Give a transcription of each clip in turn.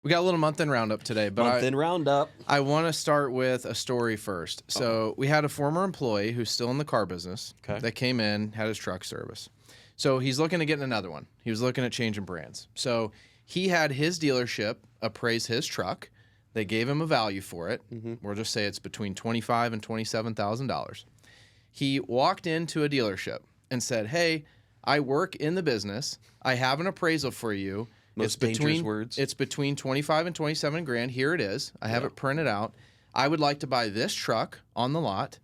We got a little month-end roundup today, but Month-end roundup. I want to start with a story first. So we had a former employee who's still in the car business that came in, had his truck service. So he's looking to get another one. He was looking at changing brands. So he had his dealership appraise his truck. They gave him a value for it. We'll just say it's between $25,000 and $27,000. He walked into a dealership and said, "Hey, I work in the business. I have an appraisal for you. Most dangerous words. It's between 25 and 27 grand. Here it is. I have it printed out. I would like to buy this truck on the lot.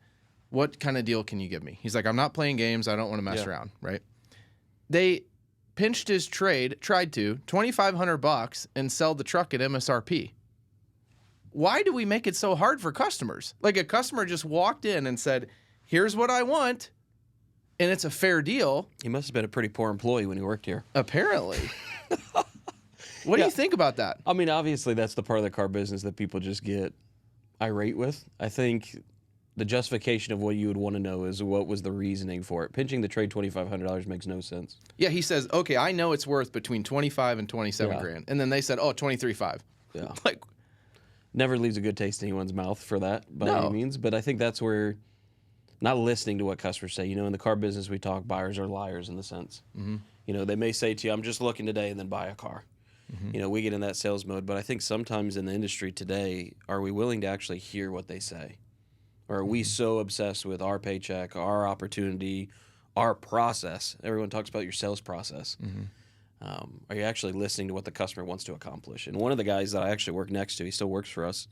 What kind of deal can you give me?" He's like, "I'm not playing games. I don't want to mess around." Right? They pinched his tried to $2,500 and sell the truck at MSRP. Why do we make it so hard for customers? Like a customer just walked in and said, "Here's what I want," and it's a fair deal. He must have been a pretty poor employee when he worked here. Apparently. What do you think about that? I mean, obviously, that's the part of the car business that people just get irate with. I think the justification of what you would want to know is what was the reasoning for it. Pinching the trade $2,500 makes no sense. Yeah, he says, "Okay, I know it's worth between 25 and 27 grand." And then they said, "Oh, 23.5." Yeah. Like, never leaves a good taste in anyone's mouth for that by any means. But I think that's where not listening to what customers say. You know, in the car business, we talk buyers are liars in the sense. You know, they may say to you, "I'm just looking today," and then buy a car. You know, we get in that sales mode. But I think sometimes in the industry today, are we willing to actually hear what they say? Or are we so obsessed with our paycheck, our opportunity, our process? Everyone talks about your sales process. Are you actually listening to what the customer wants to accomplish? And one of the guys that I actually work next to, he still works for us,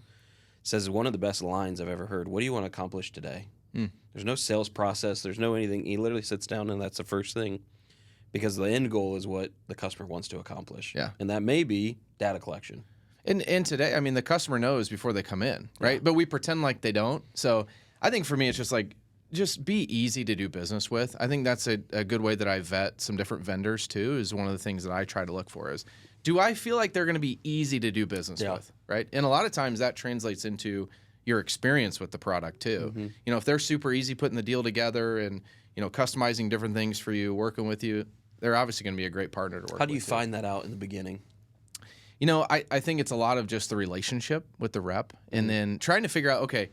says one of the best lines I've ever heard. "What do you want to accomplish today?" There's no sales process. There's no anything. He literally sits down and that's the first thing, because the end goal is what the customer wants to accomplish. Yeah. And that may be data collection. and today, I mean, the customer knows before they come in, right? But we pretend like they don't. So I think for me, it's just like, just be easy to do business with. I think that's a good way that I vet some different vendors too, is one of the things that I try to look for is, do I feel like they're going to be easy to do business with, right? And a lot of times that translates into your experience with the product too. You know, if they're super easy putting the deal together and, you know, customizing different things for you, working with you, they're obviously going to be a great partner to work with. How do you find that out in the beginning? You know, I think it's a lot of just the relationship with the rep and then trying to figure out, okay,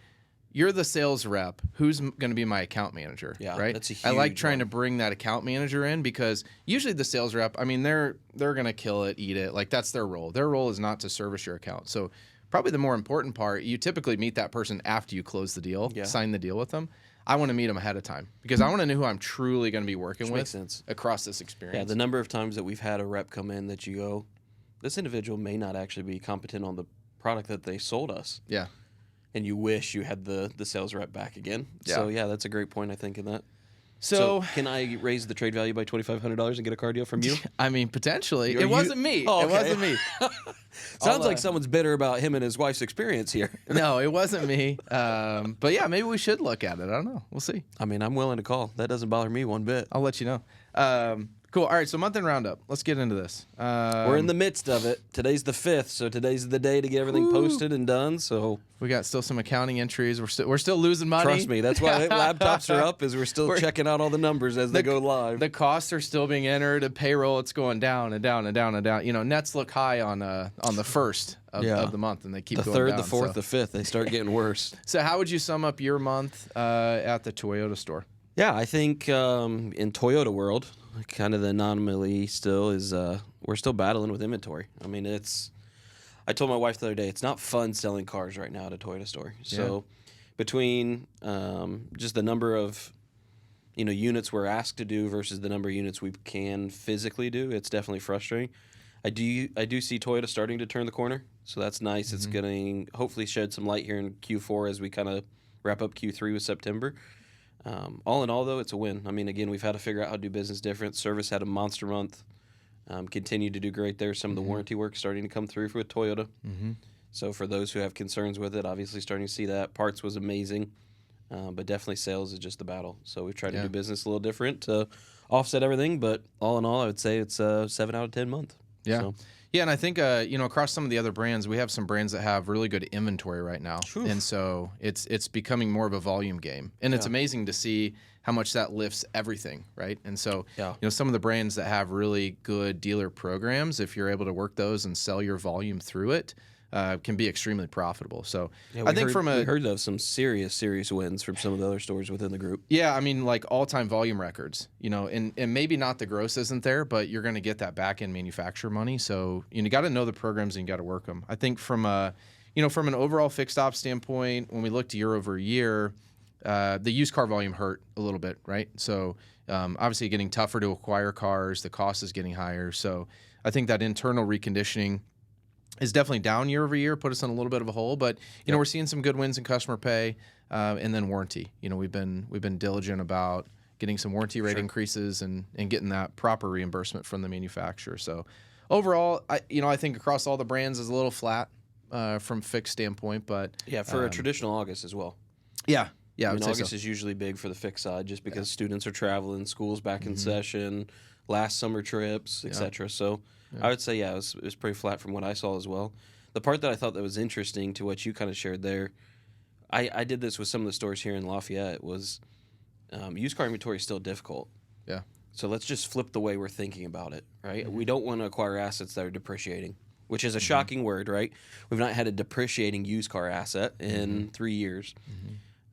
you're the sales rep. Who's going to be my account manager? Yeah, right. that's a huge I like trying one. to bring that account manager in because usually the sales rep, I mean, they're going to kill it, eat it. Like that's their role. Their role is not to service your account. So probably the more important part, you typically meet that person after you close the deal, sign the deal with them. I want to meet them ahead of time because I want to know who I'm truly going to be working with across this experience. Yeah, the number of times that we've had a rep come in that you go, this individual may not actually be competent on the product that they sold us. Yeah. And you wish you had the sales rep back again. Yeah. So, yeah, that's a great point, I think, in that. So can I raise the trade value by $2,500 and get a car deal from you? I mean, potentially. It wasn't me. Oh, It wasn't me. Sounds like someone's bitter about him and his wife's experience here. No, it wasn't me. But yeah, maybe we should look at it. I don't know. We'll see. I mean, I'm willing to call. That doesn't bother me one bit. I'll let you know. Cool. All right, so month-end roundup. Let's get into this. We're in the midst of it. Today's the 5th, so today's the day to get everything posted and done. So we got still some accounting entries. We're still losing money. Trust me, that's why laptops are up. Is we're still checking out all the numbers as they go live. The costs are still being entered. A payroll, it's going down and down and down and down. You know, nets look high on the first of the month, and they keep going down. The 3rd, the 4th, the 5th, they start getting worse. So how would you sum up your month at the Toyota store? Yeah, I think in Toyota world, kind of the anomaly still is we're still battling with inventory. I mean, I told my wife the other day, it's not fun selling cars right now at a Toyota store. So between just the number of units we're asked to do versus the number of units we can physically do, it's definitely frustrating. I do see Toyota starting to turn the corner, so that's nice. It's going to hopefully shed some light here in Q4 as we kind of wrap up Q3 with September. All in all, though, it's a win. I mean, again, we've had to figure out how to do business different. Service had a monster month. Continued to do great there. Some of the warranty work starting to come through with Toyota. So for those who have concerns with it, obviously starting to see that. Parts was amazing, but definitely sales is just the battle. So we've tried to do business a little different to offset everything. But all in all, I would say it's a 7 out of 10 month. Yeah. So. Yeah, and I think across some of the other brands, we have some brands that have really good inventory right now, and so it's becoming more of a volume game, and it's amazing to see how much that lifts everything, right? And so some of the brands that have really good dealer programs, if you're able to work those and sell your volume through it, can be extremely profitable. So I think we heard of some serious wins from some of the other stores within the group. Yeah, I mean, like all-time volume records, and maybe not the gross isn't there, but you're going to get that back-end manufacturer money. So you got to know the programs and you got to work them. I think from an overall fixed op standpoint, when we looked year over year, the used car volume hurt a little bit, right? So obviously getting tougher to acquire cars, the cost is getting higher. So I think that internal reconditioning is definitely down year over year, put us in a little bit of a hole, but we're seeing some good wins in customer pay, and then warranty. We've been diligent about getting some warranty rate increases and getting that proper reimbursement from the manufacturer. So overall, I think across all the brands is a little flat from fixed standpoint, but for a traditional August as well. Yeah, I mean, August is usually big for the fixed side just because students are traveling, school's back in session, last summer trips, etc. So. Yeah. I would say, it was pretty flat from what I saw as well. The part that I thought that was interesting to what you kind of shared there, I did this with some of the stores here in Lafayette, was used car inventory is still difficult. Yeah. So let's just flip the way we're thinking about it, right? We don't want to acquire assets that are depreciating, which is a shocking word, right? We've not had a depreciating used car asset in 3 years.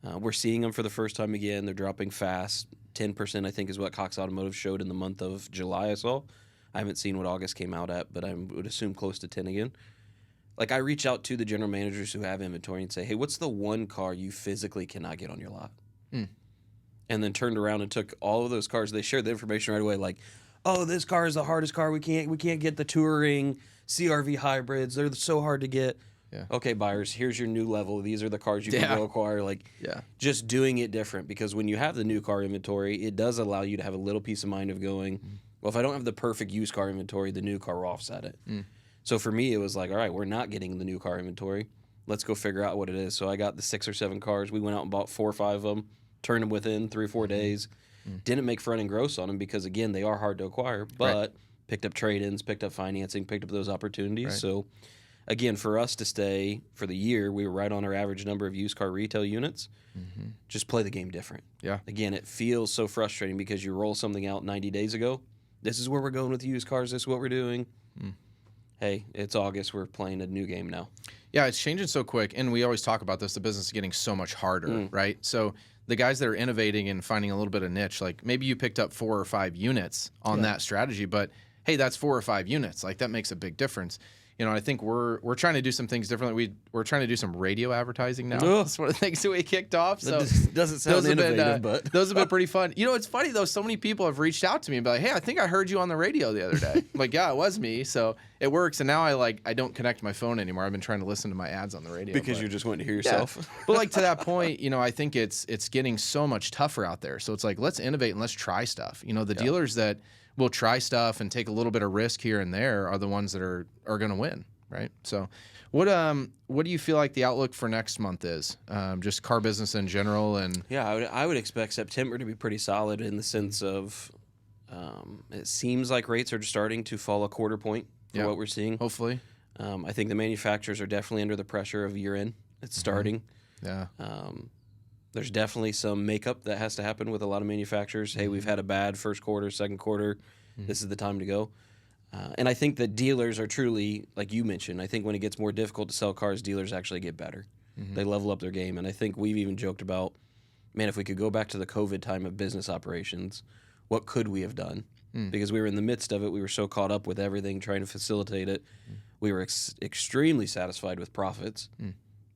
We're seeing them for the first time again. They're dropping fast. 10%, I think, is what Cox Automotive showed in the month of July, I saw. I haven't seen what August came out at, but I would assume close to 10 again. Like, I reach out to the general managers who have inventory and say, hey, what's the one car you physically cannot get on your lot? And then turned around and took all of those cars. They shared the information right away, like, oh, this car is the hardest car. We can't get the touring CRV hybrids. They're so hard to get. Yeah. Okay, buyers, here's your new level. These are the cars you can go acquire. Just doing it different, because when you have the new car inventory, it does allow you to have a little peace of mind of going, well, if I don't have the perfect used car inventory, the new car will offset it. So for me, it was like, all right, we're not getting the new car inventory. Let's go figure out what it is. So I got the 6 or 7 cars. We went out and bought 4 or 5 of them, turned them within 3 or 4 days. Didn't make front and gross on them because, again, they are hard to acquire, but picked up trade-ins, picked up financing, picked up those opportunities. Right. So, again, for us to stay for the year, we were right on our average number of used car retail units. Just play the game different. Yeah. Again, it feels so frustrating because you roll something out 90 days ago. This is where we're going with used cars. This is what we're doing. Hey, it's August. We're playing a new game now. Yeah, it's changing so quick. And we always talk about this. The business is getting so much harder, right? So the guys that are innovating and finding a little bit of niche, like maybe you picked up 4 or 5 units on that strategy, but hey, that's 4 or 5 units. Like, that makes a big difference. I think we're trying to do some things differently. We're trying to do some radio advertising now. That's one of the things that we kicked off. So that doesn't sound innovative, but those have been pretty fun. It's funny though. So many people have reached out to me and be like, "Hey, I think I heard you on the radio the other day." I'm like, yeah, it was me. So it works. And now I don't connect my phone anymore. I've been trying to listen to my ads on the radio because you're just wanting to hear yourself. Yeah. But like, to that point, I think it's getting so much tougher out there. So it's like, let's innovate and let's try stuff. The dealers that will try stuff and take a little bit of risk here and there are the ones that are going to win. Right. So what do you feel like the outlook for next month is? Just car business in general? And I would expect September to be pretty solid in the sense of it seems like rates are starting to fall a quarter point for what we're seeing. Hopefully. I think the manufacturers are definitely under the pressure of year end. It's starting. Yeah. There's definitely some makeup that has to happen with a lot of manufacturers. Hey, we've had a bad first quarter, second quarter. This is the time to go. And I think that dealers are truly, like you mentioned, I think when it gets more difficult to sell cars, dealers actually get better. They level up their game. And I think we've even joked about, man, if we could go back to the COVID time of business operations, what could we have done? Because we were in the midst of it. We were so caught up with everything, trying to facilitate it. We were extremely satisfied with profits,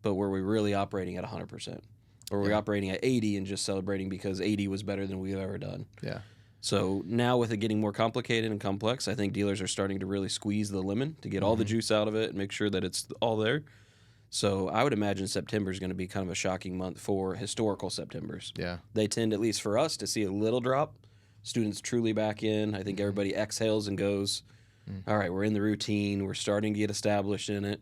but were we really operating at 100%? Or were we operating at 80 and just celebrating because 80 was better than we've ever done? Yeah. So now with it getting more complicated and complex, I think dealers are starting to really squeeze the lemon to get all the juice out of it and make sure that it's all there. So I would imagine September is going to be kind of a shocking month for historical Septembers. Yeah. They tend, at least for us, to see a little drop. Students truly back in. I think everybody exhales and goes, all right, we're in the routine. We're starting to get established in it.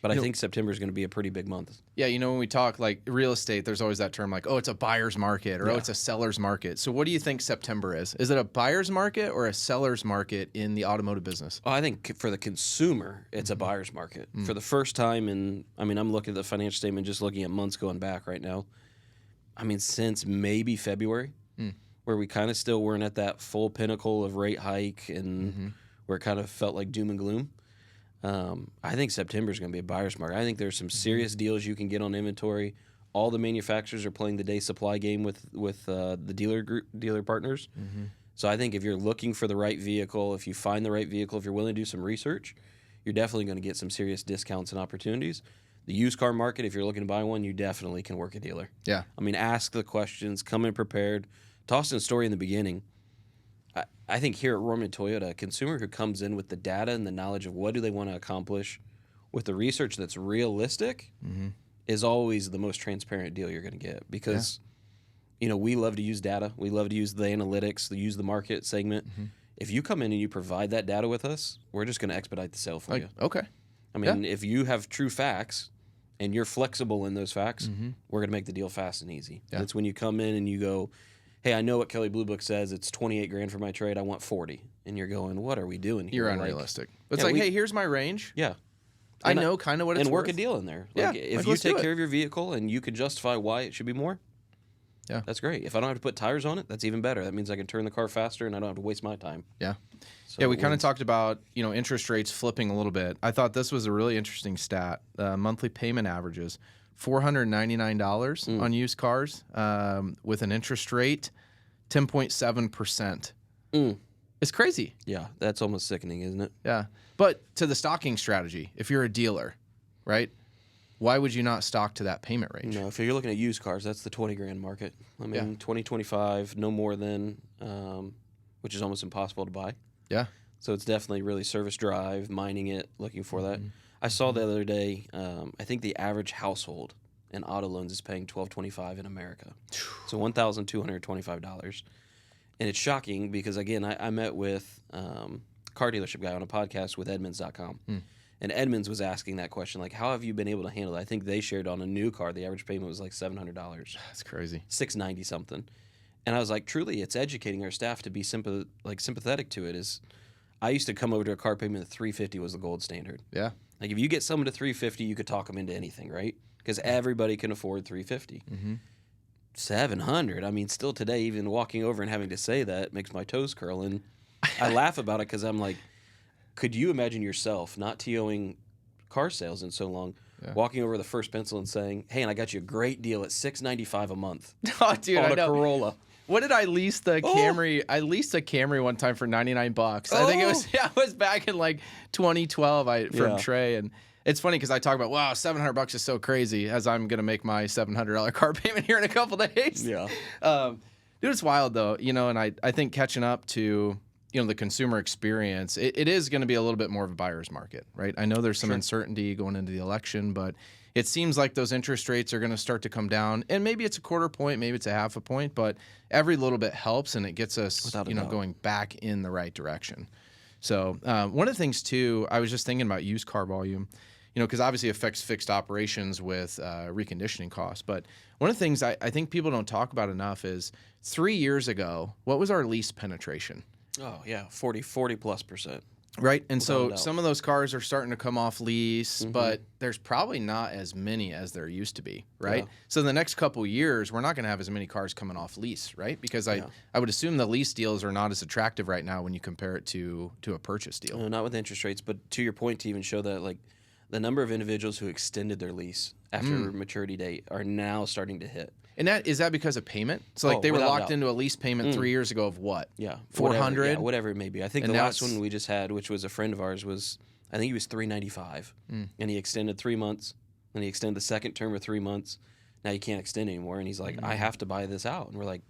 But I think September is going to be a pretty big month. Yeah, when we talk like real estate, there's always that term like, oh, it's a buyer's market or oh, Yeah. it's a seller's market. So what do you think September is? Is it a buyer's market or a seller's market in the automotive business? Oh, I think for the consumer, it's a buyer's market. For the first time I'm looking at the financial statement, just looking at months going back right now. Since maybe February, where we kind of still weren't at that full pinnacle of rate hike and where it kind of felt like doom and gloom. I think September is going to be a buyer's market. I think there's some serious deals you can get on inventory. All the manufacturers are playing the day supply game with the dealer partners. So I think if you're looking for the right vehicle, if you find the right vehicle, if you're willing to do some research, you're definitely going to get some serious discounts and opportunities. The used car market, if you're looking to buy one, you definitely can work a dealer. Yeah. Ask the questions, come in prepared. Austin's story in the beginning, I think here at Roman Toyota, a consumer who comes in with the data and the knowledge of what do they want to accomplish with the research that's realistic is always the most transparent deal you're going to get because, we love to use data. We love to use the analytics, use the market segment. If you come in and you provide that data with us, we're just going to expedite the sale for you. Okay. If you have true facts and you're flexible in those facts, we're going to make the deal fast and easy. Yeah. It's when you come in and you go, hey, I know what Kelley Blue Book says. It's $28,000 for my trade. I want 40. And you're going, what are we doing here? You're unrealistic. It's hey, here's my range. Yeah. I know kind of what it's worth. worth. And work a deal in there. Yeah. If you take care of your vehicle and you could justify why it should be more, that's great. If I don't have to put tires on it, that's even better. That means I can turn the car faster and I don't have to waste my time. Yeah. So we kind of talked about, interest rates flipping a little bit. I thought this was a really interesting stat. Monthly payment averages, $499 on used cars with an interest rate 10.7%. It's crazy. Yeah, that's almost sickening, isn't it? Yeah. But to the stocking strategy, if you're a dealer, right, why would you not stock to that payment range? No, if you're looking at used cars, that's the $20,000 market. 2025, no more than, which is almost impossible to buy. Yeah. So it's definitely really service drive, mining it, looking for that. I saw the other day, I think the average household in auto loans is paying $1,225 in America. So $1,225. And it's shocking because, again, I met with a car dealership guy on a podcast with Edmunds.com. And Edmunds was asking that question, like, how have you been able to handle it? I think they shared on a new car, the average payment was like $700. That's crazy. $690 something. And I was like, truly, it's educating our staff to be sympathetic to it. I used to come over to a car payment of $350 was the gold standard. Yeah. Like, if you get someone to $350, you could talk them into anything, right? Because everybody can afford $350. $700. Still today, even walking over and having to say that makes my toes curl. And I laugh about it because I'm like, could you imagine yourself not TOing car sales in so long, walking over the first pencil and saying, hey, and I got you a great deal at $695 a month oh, dude, on I a know. Corolla. What did I lease the Camry? I leased a Camry one time for $99. I think it was back in like 2012 from Trey. And it's funny because I talk about, wow, $700 is so crazy as I'm going to make my $700 car payment here in a couple days. Yeah. Dude, it's wild though, and I think catching up to, the consumer experience, it is going to be a little bit more of a buyer's market, right? I know there's some uncertainty going into the election, but it seems like those interest rates are going to start to come down, and maybe it's a quarter point, maybe it's a half a point, but every little bit helps, and it gets us, going back in the right direction. So one of the things too, I was just thinking about used car volume, because obviously it affects fixed operations with reconditioning costs. But one of the things I think people don't talk about enough is 3 years ago, what was our lease penetration? Oh, yeah, 40+%. Right. And so some of those cars are starting to come off lease, but there's probably not as many as there used to be. Right. Yeah. So the next couple years, we're not going to have as many cars coming off lease. Right. Because I would assume the lease deals are not as attractive right now when you compare it to a purchase deal. No, not with interest rates. But to your point, to even show that, like, the number of individuals who extended their lease after maturity date are now starting to hit. And is that because of payment? So like they were locked into a lease payment 3 years ago of what? Yeah, 400. Whatever it may be. I think the last one we just had, which was a friend of ours, I think he was $395, and he extended 3 months, and he extended the second term of 3 months. Now you can't extend anymore, and he's like, I have to buy this out. And we're like,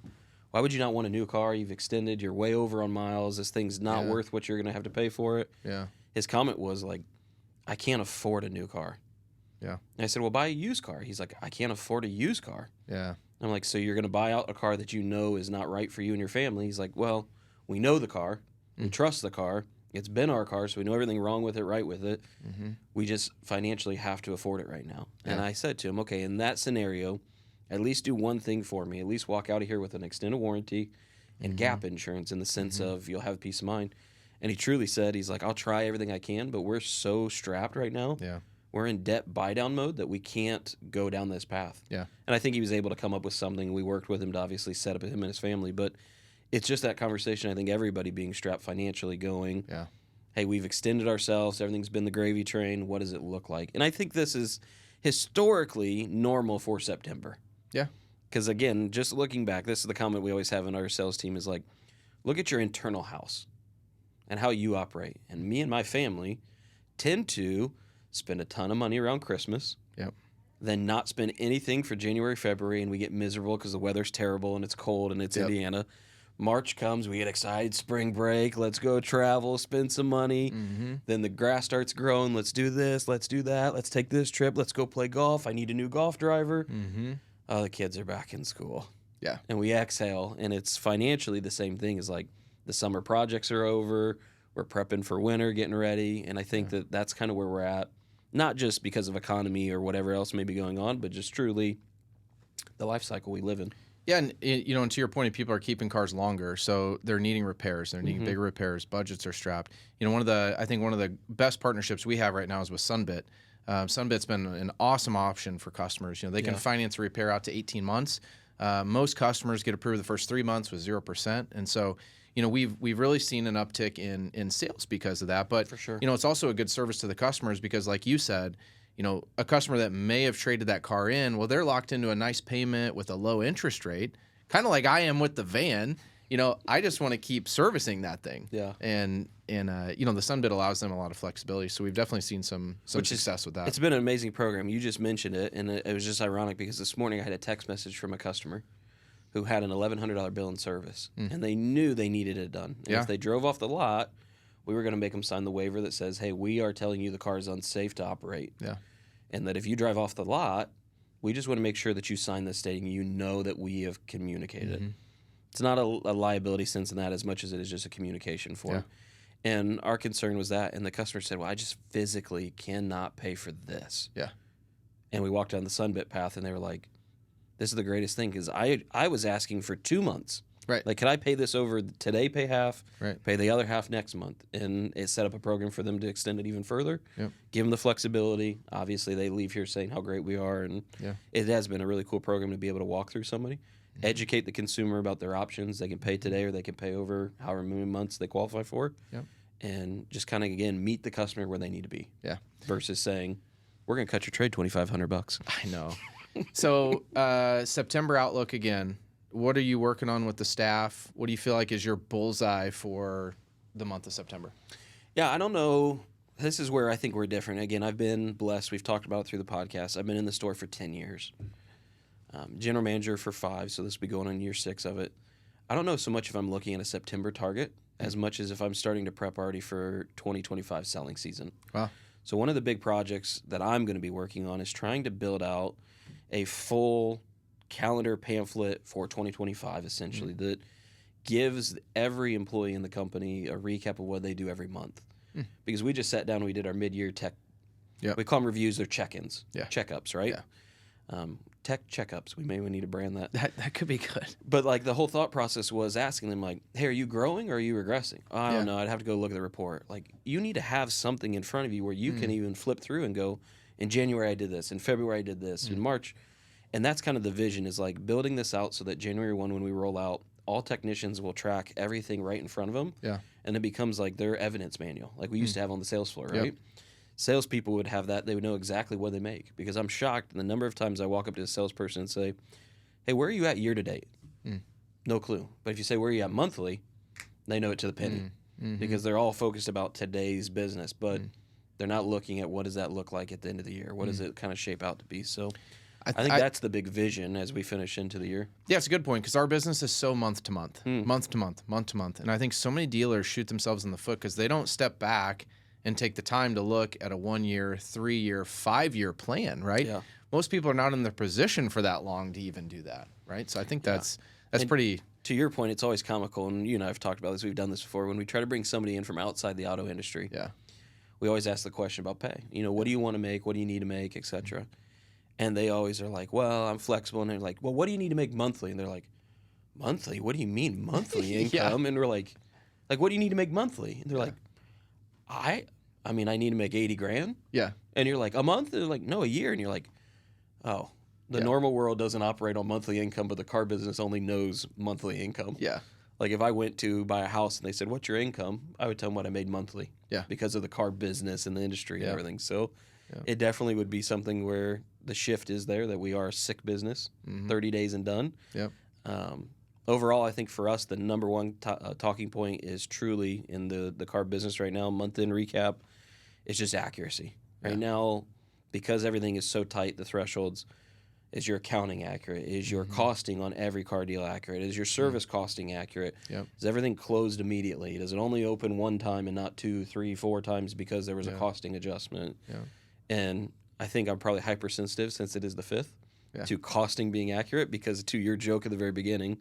why would you not want a new car? You've extended. You're way over on miles. This thing's not worth what you're going to have to pay for it. Yeah. His comment was like, I can't afford a new car. Yeah. And I said, well, buy a used car. He's like, I can't afford a used car. Yeah. I'm like, so you're going to buy out a car that you know is not right for you and your family? He's like, well, we know the car, we trust the car, It's been our car, so we know everything wrong with it, right with it. We just financially have to afford it right now. Yeah. And I said to him, okay, in that scenario, at least do one thing for me. At least walk out of here with an extended warranty and gap insurance in the sense of you'll have peace of mind. And he truly said, he's like, I'll try everything I can, but we're so strapped right now. Yeah. We're in debt buy-down mode that we can't go down this path. Yeah. And I think he was able to come up with something. We worked with him to obviously set up him and his family, but it's just that conversation. I think everybody being strapped financially going, Yeah. hey, we've extended ourselves. Everything's been the gravy train. What does it look like? And I think this is historically normal for September. Yeah. Because, again, just looking back, this is the comment we always have in our sales team is like, look at your internal house and how you operate. And me and my family tend to spend a ton of money around Christmas. Yep. Then not spend anything for January, February, and we get miserable because the weather's terrible and it's cold and it's Indiana. March comes, we get excited, spring break, let's go travel, spend some money. Then the grass starts growing, let's do this, let's do that, let's take this trip, let's go play golf, I need a new golf driver. Oh, the kids are back in school. Yeah. And we exhale, and it's financially the same thing as like the summer projects are over, we're prepping for winter, getting ready, and I think that that's kind of where we're at, not just because of economy or whatever else may be going on, but just truly the life cycle we live in. Yeah, and and to your point, people are keeping cars longer, so they're needing repairs. They're needing bigger repairs. Budgets are strapped. I think one of the best partnerships we have right now is with Sunbit. Sunbit's been an awesome option for customers. They can finance a repair out to 18 months. Most customers get approved the first 3 months with 0%, and so we've really seen an uptick in sales because of that. But For sure. it's also a good service to the customers because, like you said, a customer that may have traded that car in, well, they're locked into a nice payment with a low interest rate, kind of like I am with the van. I just want to keep servicing that thing. Yeah. And the Sunbit allows them a lot of flexibility. So we've definitely seen some success with that. It's been an amazing program. You just mentioned it, and it was just ironic because this morning I had a text message from a customer who had an $1,100 bill in service, and they knew they needed it done. And if they drove off the lot, we were going to make them sign the waiver that says, hey, we are telling you the car is unsafe to operate. Yeah. And that if you drive off the lot, we just want to make sure that you sign this stating you know that we have communicated it. It's not a liability sense in that as much as it is just a communication form. Yeah. And our concern was that, and the customer said, well, I just physically cannot pay for this. Yeah. And we walked down the Sunbit path, and they were like, this is the greatest thing, because I was asking for 2 months. Right. Like, can I pay this over today, pay half, right. pay the other half next month? And it set up a program for them to extend it even further, Yep. give them the flexibility. Obviously, they leave here saying how great we are, and it has been a really cool program to be able to walk through somebody, educate the consumer about their options. They can pay today or they can pay over however many months they qualify for, and just kind of, again, meet the customer where they need to be. Yeah. Versus saying, we're going to cut your trade $2,500. I know. So September outlook again. What are you working on with the staff? What do you feel like is your bullseye for the month of September? Yeah, I don't know. This is where I think we're different. Again, I've been blessed. We've talked about it through the podcast. I've been in the store for 10 years. General manager for 5, so this will be going on year 6 of it. I don't know so much if I'm looking at a September target as much as if I'm starting to prep already for 2025 selling season. Wow. So one of the big projects that I'm going to be working on is trying to build out a full calendar pamphlet for 2025, essentially, that gives every employee in the company a recap of what they do every month. Because we just sat down and we did our mid-year tech. Yep. We call them reviews. They're check-ins, Yeah. checkups, right? Yeah. Tech checkups. We may need to brand that. That could be good. But like the whole thought process was asking them like, hey, are you growing or are you regressing? Oh, I don't know. I'd have to go look at the report. Like, you need to have something in front of you where you can even flip through and go, in January I did this, in February I did this, in March. And that's kind of the vision, is like building this out so that January 1, when we roll out, all technicians will track everything right in front of them. Yeah. And it becomes like their evidence manual, like we used to have on the sales floor, right? Yep. Salespeople would have that. They would know exactly what they make, because I'm shocked the number of times I walk up to a salesperson and say, hey, where are you at year to date? No clue. But if you say, where are you at monthly, they know it to the penny, because they're all focused about today's business, but they're not looking at what does that look like at the end of the year? What does it kind of shape out to be? So I think that's the big vision as we finish into the year. Yeah, it's a good point, because our business is so month to month, month to month, month to month. And I think so many dealers shoot themselves in the foot because they don't step back and take the time to look at a 1-year, 3-year, 5-year plan, right? Yeah. Most people are not in the position for that long to even do that, right? So I think that's That's pretty. To your point, it's always comical, and you and I have talked about this. We've done this before. When we try to bring somebody in from outside the auto industry, Yeah. we always ask the question about pay. What do you want to make? What do you need to make, et cetera? And they always are like, well, I'm flexible. And they're like, well, what do you need to make monthly? And they're like, monthly? What do you mean monthly income? And we're like, what do you need to make monthly? And they're like, I need to make 80 grand. Yeah. And you're like, a month? And they're like, no, a year. And you're like, oh, the normal world doesn't operate on monthly income, but the car business only knows monthly income. Yeah. Like if I went to buy a house and they said, what's your income? I would tell them what I made monthly. Yeah. Because of the car business and the industry and everything. So it definitely would be something where the shift is there, that we are a sick business, 30 days and done. Yep. Overall, I think for us, the number one talking point is truly in the car business right now, month-end recap, it's just accuracy. Right now, because everything is so tight, the thresholds, is your accounting accurate? Is your costing on every car deal accurate? Is your service costing accurate? Yep. Is everything closed immediately? Does it only open one time and not 2, 3, 4 times because there was a costing adjustment? Yeah. And I think I'm probably hypersensitive, since it is the 5th, to costing being accurate, because to your joke at the very beginning,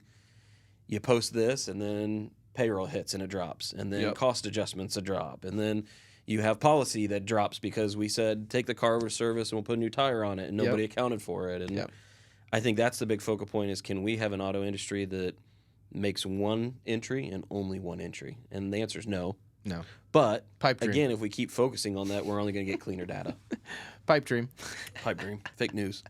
you post this and then payroll hits and it drops, and then cost adjustments a drop, and then you have policy that drops because we said take the car over to service and we'll put a new tire on it, and nobody accounted for it. And I think that's the big focal point, is can we have an auto industry that makes one entry and only one entry? And the answer is no. No. But Pipe dream. again, if we keep focusing on that, we're only going to get cleaner data. Pipe dream. Pipe dream. Fake news.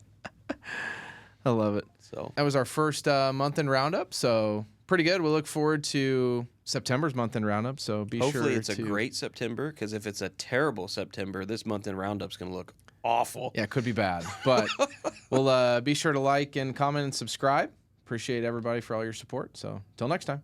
I love it. So that was our first month-end roundup, so pretty good. We'll look forward to September's month-end roundup, so hopefully it's a great September, because if it's a terrible September, this month-end roundup's going to look awful. Yeah, it could be bad. But we'll be sure to like and comment and subscribe. Appreciate everybody for all your support. So until next time.